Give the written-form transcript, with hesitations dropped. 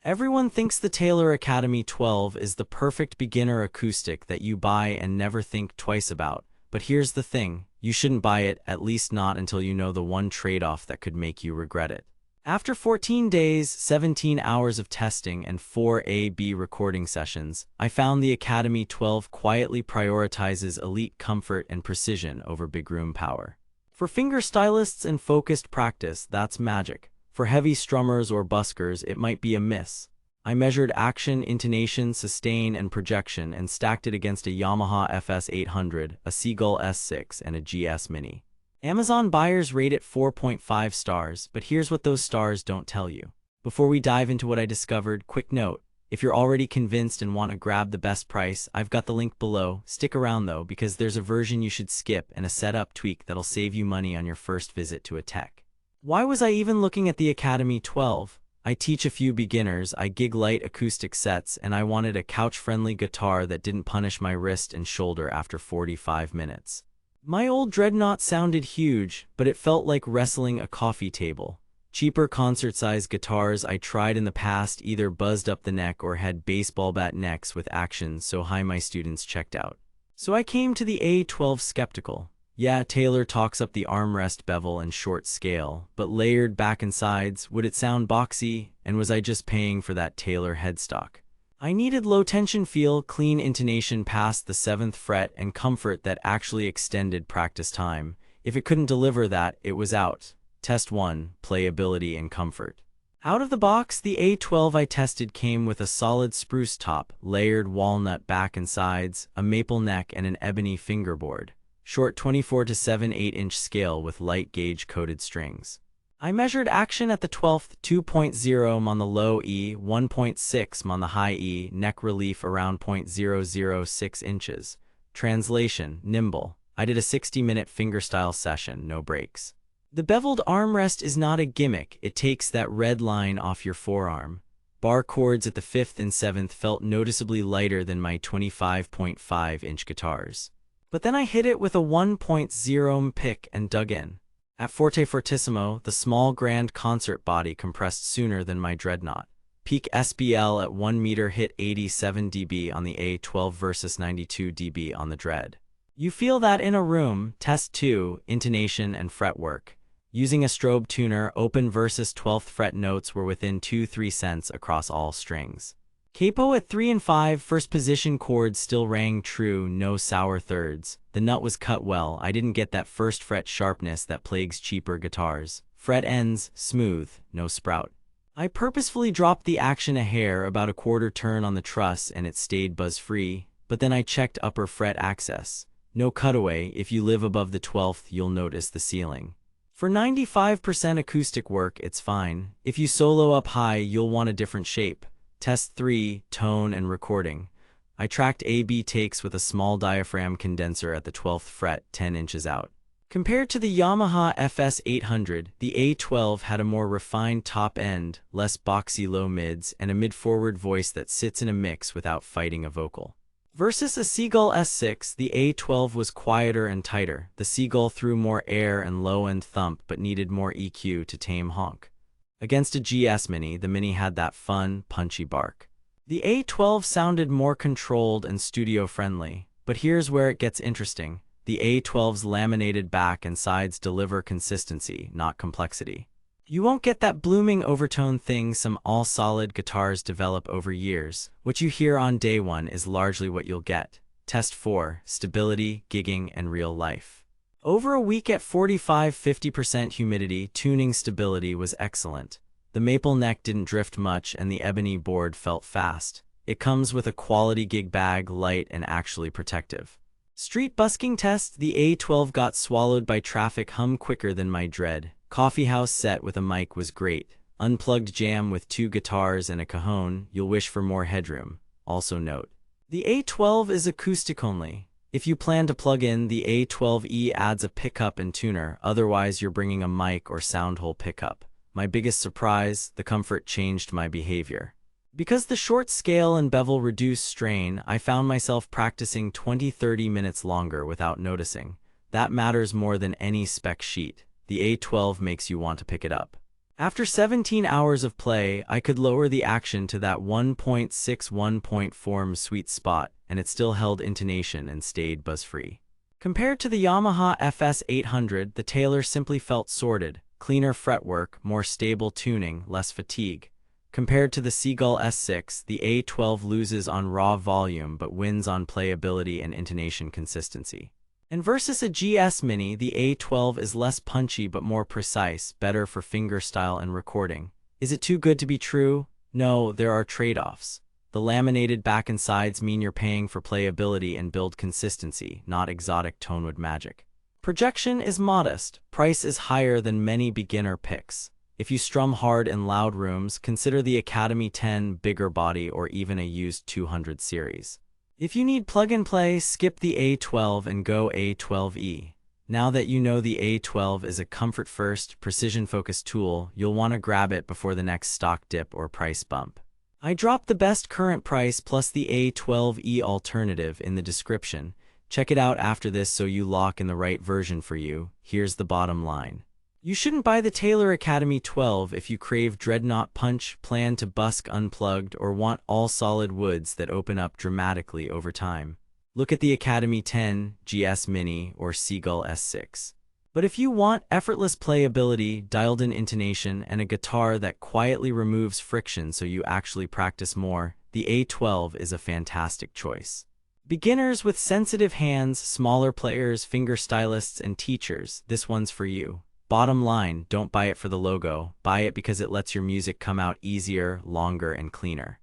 Everyone thinks the Taylor Academy 12 is the perfect beginner acoustic that you buy and never think twice about. But here's the thing, you shouldn't buy it, at least not until you know the one trade-off that could make you regret it. After 14 days, 17 hours of testing, and 4 A/B recording sessions, I found the Academy 12 quietly prioritizes elite comfort and precision over big room power. For fingerstylists and focused practice, that's magic. For heavy strummers or buskers, it might be a miss. I measured action, intonation, sustain, and projection and stacked it against a Yamaha FS800, a Seagull S6, and a GS Mini. Amazon buyers rate it 4.5 stars, but here's what those stars don't tell you. Before we dive into what I discovered, quick note. If you're already convinced and want to grab the best price, I've got the link below. Stick around though, because there's a version you should skip and a setup tweak that'll save you money on your first visit to a tech. Why was I even looking at the Academy 12? I teach a few beginners, I gig light acoustic sets, and I wanted a couch-friendly guitar that didn't punish my wrist and shoulder after 45 minutes. My old Dreadnought sounded huge, but it felt like wrestling a coffee table. Cheaper concert-sized guitars I tried in the past either buzzed up the neck or had baseball bat necks with action so high my students checked out. So I came to the A12 skeptical. Yeah, Taylor talks up the armrest bevel and short scale, but layered back and sides, would it sound boxy? And was I just paying for that Taylor headstock? I needed low-tension feel, clean intonation past the 7th fret, and comfort that actually extended practice time. If it couldn't deliver that, it was out. Test 1, playability and comfort. Out of the box, the A12 I tested came with a solid spruce top, layered walnut back and sides, a maple neck, and an ebony fingerboard. Short 24 to 7/8-inch scale with light gauge coated strings. I measured action at the 12th, 2.0 on the low E, 1.6 on the high E, neck relief around 0.006 inches. Translation, nimble. I did a 60-minute fingerstyle session, no breaks. The beveled armrest is not a gimmick, it takes that red line off your forearm. Bar chords at the 5th and 7th felt noticeably lighter than my 25.5-inch guitars. But then I hit it with a 1.0 pick and dug in. At Forte Fortissimo, the small grand concert body compressed sooner than my Dreadnought. Peak SBL at 1 meter hit 87 dB on the A12 versus 92 dB on the Dread. You feel that in a room. Test 2, intonation and fretwork. Using a strobe tuner, open versus 12th fret notes were within 2-3 cents across all strings. Capo at 3 and 5, first position chords still rang true, no sour thirds. The nut was cut well, I didn't get that first fret sharpness that plagues cheaper guitars. Fret ends, smooth, no sprout. I purposefully dropped the action a hair, about a quarter turn on the truss, and it stayed buzz-free, but then I checked upper fret access. No cutaway, if you live above the 12th you'll notice the ceiling. For 95% acoustic work it's fine, if you solo up high you'll want a different shape. Test 3, tone and recording. I tracked A/B takes with a small diaphragm condenser at the 12th fret, 10 inches out. Compared to the Yamaha FS800, the A12 had a more refined top end, less boxy low mids, and a mid-forward voice that sits in a mix without fighting a vocal. Versus a Seagull S6, the A12 was quieter and tighter. The Seagull threw more air and low-end thump but needed more EQ to tame honk. Against a GS Mini, the Mini had that fun, punchy bark. The A12 sounded more controlled and studio-friendly, but here's where it gets interesting. The A12's laminated back and sides deliver consistency, not complexity. You won't get that blooming overtone thing some all-solid guitars develop over years. What you hear on day one is largely what you'll get. Test 4, stability, gigging, and real life. Over a week at 45–50% humidity, tuning stability was excellent. The maple neck didn't drift much and the ebony board felt fast. It comes with a quality gig bag, light and actually protective. Street busking test, the A12 got swallowed by traffic hum quicker than my Dread. Coffeehouse set with a mic was great. Unplugged jam with 2 guitars and a cajon, you'll wish for more headroom. Also note, the A12 is acoustic only. If you plan to plug in, the A12E adds a pickup and tuner, otherwise you're bringing a mic or sound hole pickup. My biggest surprise, the comfort changed my behavior. Because the short scale and bevel reduce strain, I found myself practicing 20–30 minutes longer without noticing. That matters more than any spec sheet. The A12 makes you want to pick it up. After 17 hours of play, I could lower the action to that 1.6-1.4 sweet spot, and it still held intonation and stayed buzz-free. Compared to the Yamaha FS 800, the Taylor simply felt sorted, cleaner fretwork, more stable tuning, less fatigue. Compared to the Seagull S6, the A12 loses on raw volume but wins on playability and intonation consistency. And versus a GS Mini, the A12 is less punchy but more precise, better for fingerstyle and recording. Is it too good to be true? No, there are trade-offs. The laminated back and sides mean you're paying for playability and build consistency, not exotic tonewood magic. Projection is modest. Price is higher than many beginner picks. If you strum hard in loud rooms, consider the Academy 10 bigger body or even a used 200 series. If you need plug-and-play, skip the A12 and go A12E. Now that you know the A12 is a comfort-first, precision-focused tool, you'll want to grab it before the next stock dip or price bump. I dropped the best current price plus the A12E alternative in the description. Check it out after this so you lock in the right version for you. Here's the bottom line. You shouldn't buy the Taylor Academy 12 if you crave dreadnought punch, plan to busk unplugged, or want all solid woods that open up dramatically over time. Look at the Academy 10, GS Mini, or Seagull S6. But if you want effortless playability, dialed-in intonation, and a guitar that quietly removes friction so you actually practice more, the A12 is a fantastic choice. Beginners with sensitive hands, smaller players, fingerstylists, and teachers, this one's for you. Bottom line, don't buy it for the logo, buy it because it lets your music come out easier, longer, and cleaner.